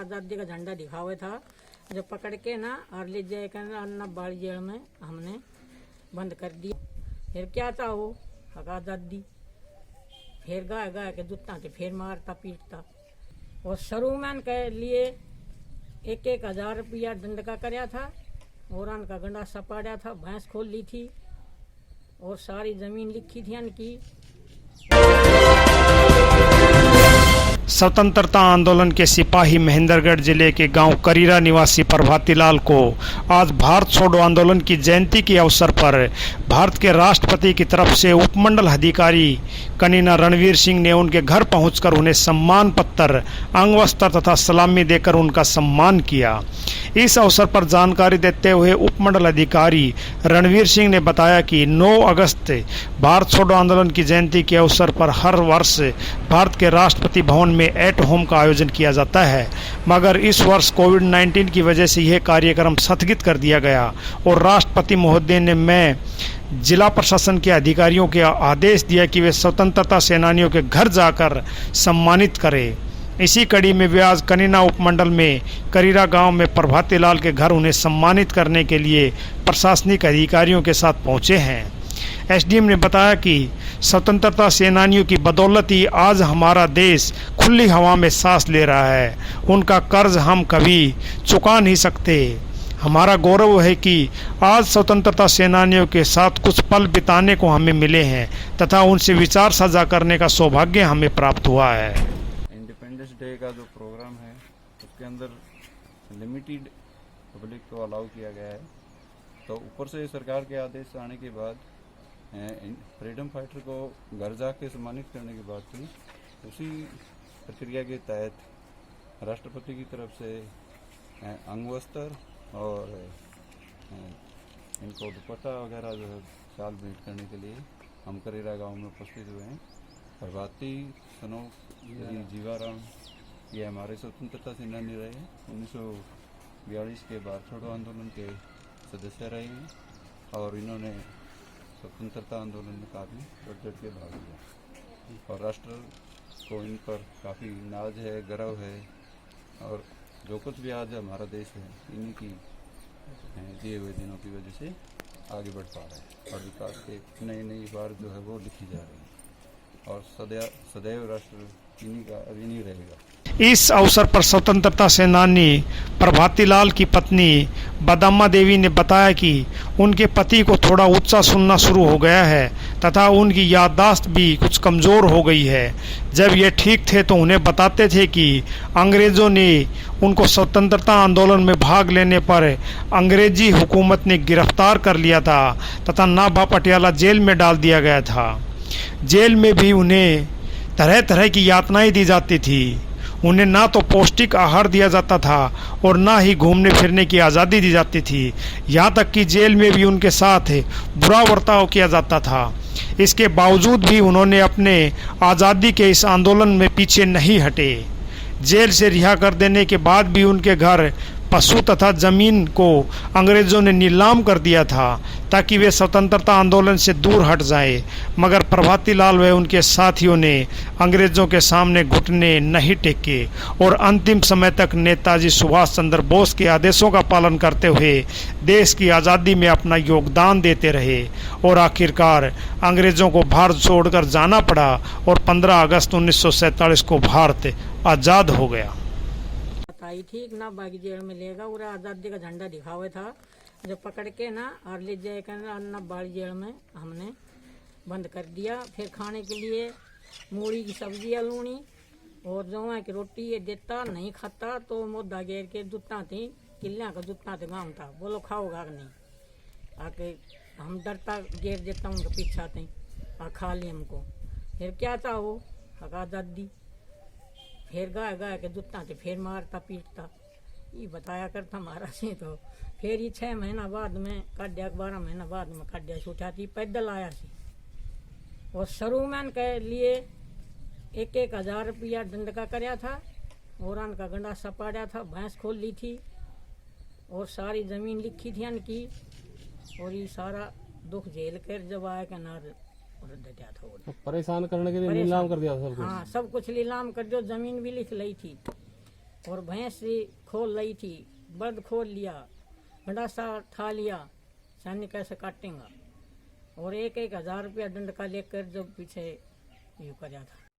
आजादी का झंडा दिखावे था, जो पकड़ के ना और ले जाए अन्ना बाड़ी जेल में हमने बंद कर दिया। फिर क्या चाहो हक आजादी, फिर गाय गाय के जुत्ता थे, फिर मारता पीटता। और सरूमैन के लिए 1,000 रुपया दंड का कराया था, और का गंडा सपाड़ा था, भैंस खोल ली थी और सारी जमीन लिखी थी इनकी। स्वतंत्रता आंदोलन के सिपाही महेंद्रगढ़ जिले के गांव करीरा निवासी प्रभाती लाल को आज भारत छोड़ो आंदोलन की जयंती के अवसर पर भारत के राष्ट्रपति की तरफ से उपमंडल अधिकारी कनीना रणवीर सिंह ने उनके घर पहुंचकर उन्हें सम्मान पत्र, अंगवस्त्र तथा सलामी देकर उनका सम्मान किया। इस अवसर पर जानकारी देते हुए उपमंडल अधिकारी रणवीर सिंह ने बताया कि 9 अगस्त भारत छोड़ो आंदोलन की जयंती के अवसर पर हर वर्ष भारत के राष्ट्रपति भवन में एट होम का आयोजन किया जाता है, मगर इस वर्ष कोविड-19 की वजह से यह कार्यक्रम स्थगित कर दिया गया और राष्ट्रपति महोदय ने मैं जिला प्रशासन के अधिकारियों के आदेश दिया कि वे स्वतंत्रता सेनानियों के घर जाकर सम्मानित करें। इसी कड़ी में वे आज कनीना उपमंडल में करीरा गांव में प्रभाती लाल के घर उन्हें सम्मानित करने के लिए प्रशासनिक अधिकारियों के साथ पहुंचे हैं। एसडीएम ने बताया कि स्वतंत्रता सेनानियों की बदौलत ही आज हमारा देश खुली हवा में सांस ले रहा है। उनका कर्ज हम कभी चुका नहीं सकते। हमारा गौरव है कि आज स्वतंत्रता सेनानियों के साथ कुछ पल बिताने को हमें मिले हैं तथा उनसे विचार साझा करने का सौभाग्य हमें प्राप्त हुआ है। इंडिपेंडेंस डे का जो प्रोग्राम है उसके अंदर लिमिटेड पब्लिक को अलाउ किया गया है, तो ऊपर से सरकार के आदेश आने के बाद फ्रीडम फाइटर को घर जाके सम्मानित करने के बाद थी, उसी प्रक्रिया के तहत राष्ट्रपति की तरफ से अंगवस्त्र और इनको दुपट्टा वगैरह जो है शाल भेंट करने के लिए हम करीरा गांव में उपस्थित हुए हैं। प्रभाती सनो जीवाराम ये हमारे स्वतंत्रता सेनानी रहे हैं, 1942 के भारत छोड़ो आंदोलन के सदस्य रहे हैं और इन्होंने स्वतंत्रता आंदोलन में काफ़ी बढ़ चढ़ के भाग लिया और राष्ट्र को इन पर काफ़ी नाज है, गर्व है और जो कुछ भी आज हमारा देश है इन्हीं की दिए हुए दिनों की वजह से आगे बढ़ पा रहा है और विकास के नई नई बार जो है वो लिखी जा रही है और सदैव राष्ट्र इन्हीं का ऋणी रहेगा। इस अवसर पर स्वतंत्रता सेनानी प्रभाती लाल की पत्नी बदामा देवी ने बताया कि उनके पति को थोड़ा ऊंचा सुनना शुरू हो गया है तथा उनकी याददाश्त भी कुछ कमज़ोर हो गई है। जब ये ठीक थे तो उन्हें बताते थे कि अंग्रेज़ों ने उनको स्वतंत्रता आंदोलन में भाग लेने पर अंग्रेजी हुकूमत ने गिरफ्तार कर लिया था तथा नाभा पटियाला जेल में डाल दिया गया था। जेल में भी उन्हें तरह तरह की यातनाएं दी जाती थी। उन्हें ना तो पौष्टिक आहार दिया जाता था और ना ही घूमने फिरने की आज़ादी दी जाती थी। यहाँ तक कि जेल में भी उनके साथ बुरा बर्ताव किया जाता था। इसके बावजूद भी उन्होंने अपने आज़ादी के इस आंदोलन में पीछे नहीं हटे। जेल से रिहा कर देने के बाद भी उनके घर, पशु तथा जमीन को अंग्रेज़ों ने नीलाम कर दिया था ताकि वे स्वतंत्रता आंदोलन से दूर हट जाएं, मगर प्रभाती लाल व उनके साथियों ने अंग्रेज़ों के सामने घुटने नहीं टेके और अंतिम समय तक नेताजी सुभाष चंद्र बोस के आदेशों का पालन करते हुए देश की आज़ादी में अपना योगदान देते रहे और आखिरकार अंग्रेज़ों को भारत छोड़कर जाना पड़ा और 15 अगस्त 1947 को भारत आज़ाद हो गया। आई थी ना बागी जेल में लेगा और आजादी का झंडा दिखावे था, जो पकड़ के ना और ले जाए अन्ना बाड़ी जेल में हमने बंद कर दिया। फिर खाने के लिए मूली की सब्जी लूनी और जो है कि रोटी ये देता नहीं खाता तो मुद्दा घेर के जुत्ता थी, किल्ला का जुत्ता थे गाँव था, बोलो खाओगा नहीं, आके हम डरता घेर देता हूँ उनके पीछा थे और खा ली हमको। फिर क्या चाहो हक आजादी, फिर गाय गाय के जुत्ता थे, फिर मारता पीटता, ये बताया करता हमारा से। तो फिर ही 6 महीना बाद में काट्या, 12 महीना बाद में काट्या छूटा थी, पैदल आया सी। और सरूमैन के लिए 1,000 रुपया दंड का कराया था और का गंडा सपाड़ा था, भैंस खोल ली थी और सारी जमीन लिखी थी इनकी और ये सारा दुख झेल कर जब आया कि नार तो परेशान करने के लिए नीलाम कर दिया सब कुछ। हाँ, सब कुछ नीलाम कर दिया, जमीन भी लिख ली थी और भैंस भी खोल रही थी, बल्द खोल लिया, गंडासा ठा लिया, सैनिक कैसे काटेंगे। और 1-1 हजार रुपया दंड का लेकर जब पीछे यूँ कराया था।